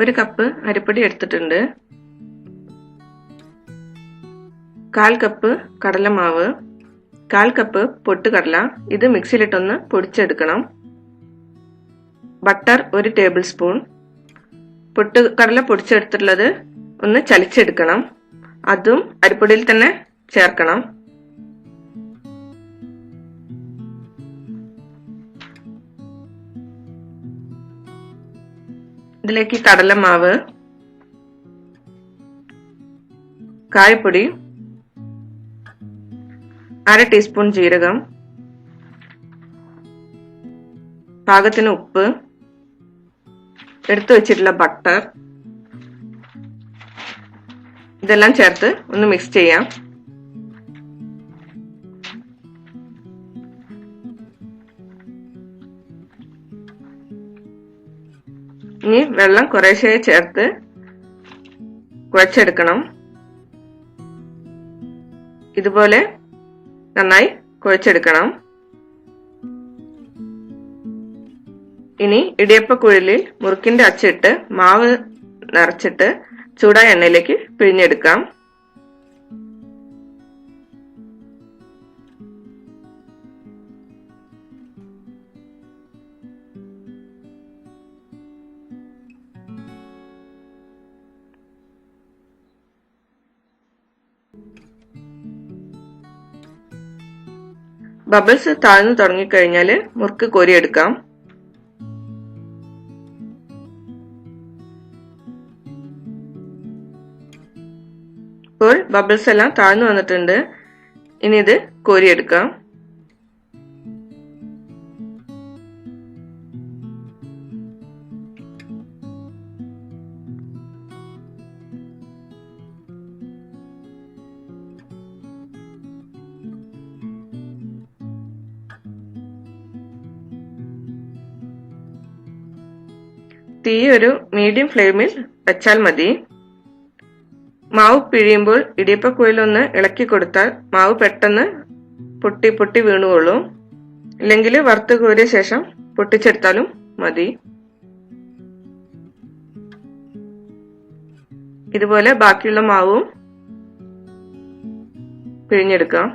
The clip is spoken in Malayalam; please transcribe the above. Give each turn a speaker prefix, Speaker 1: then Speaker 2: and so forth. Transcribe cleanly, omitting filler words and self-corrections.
Speaker 1: 1 കപ്പ് അരിപ്പൊടി എടുത്തിട്ടുണ്ട്. 1/4 കപ്പ് കടലമാവ്, 1/4 കപ്പ് പൊട്ടുകടല. ഇത് മിക്സിയിലിട്ടൊന്ന് പൊടിച്ചെടുക്കണം. Butter 1 table spoon. പൊട്ടുകടല പൊടിച്ചെടുത്തിട്ടുള്ളത് ഒന്ന് ചലിച്ചെടുക്കണം. അതും അരിപ്പൊടിയിൽ തന്നെ ചേർക്കണം. ഇതിലേക്ക് കടലമാവ്, കായപ്പൊടി, 1/2 ടീസ്പൂൺ ജീരകം, പാകത്തിന് ഉപ്പ്, എടുത്തു വെച്ചിട്ടുള്ള ബട്ടർ, ഇതെല്ലാം ചേർത്ത് ഒന്ന് മിക്സ് ചെയ്യാം. ഇനി വെള്ളം കുറേശ്ശെ ചേർത്ത് കുഴച്ചെടുക്കണം. ഇതുപോലെ നന്നായി കുഴച്ചെടുക്കണം. ഇനി ഇടിയപ്പക്കുഴലിൽ മുറുക്കിന്റെ അച്ചിട്ട് മാവ് നിറച്ചിട്ട് ചൂടായ എണ്ണയിലേക്ക് പിഴിഞ്ഞെടുക്കാം. ബബിൾസ് താഴ്ന്നു തുടങ്ങിക്കഴിഞ്ഞാൽ മുറുക്ക് കോരിയെടുക്കാം. ഇപ്പോൾ ബബിൾസ് എല്ലാം താഴ്ന്നു വന്നിട്ടുണ്ട്. ഇനി ഇത് കോരിയെടുക്കാം. തീ ഒരു മീഡിയം ഫ്ലെയിമിൽ വെച്ചാൽ മതി. മാവ് പിഴിയുമ്പോൾ ഇടിയപ്പക്കുഴലൊന്ന് ഇളക്കി കൊടുത്താൽ മാവ് പെട്ടെന്ന് പൊട്ടി പൊട്ടി വീണുകൊള്ളും. ഇല്ലെങ്കിൽ വറുത്ത് കോരിയ ശേഷം പൊട്ടിച്ചെടുത്താലും മതി. ഇതുപോലെ ബാക്കിയുള്ള മാവും പിഴിഞ്ഞെടുക്കാം.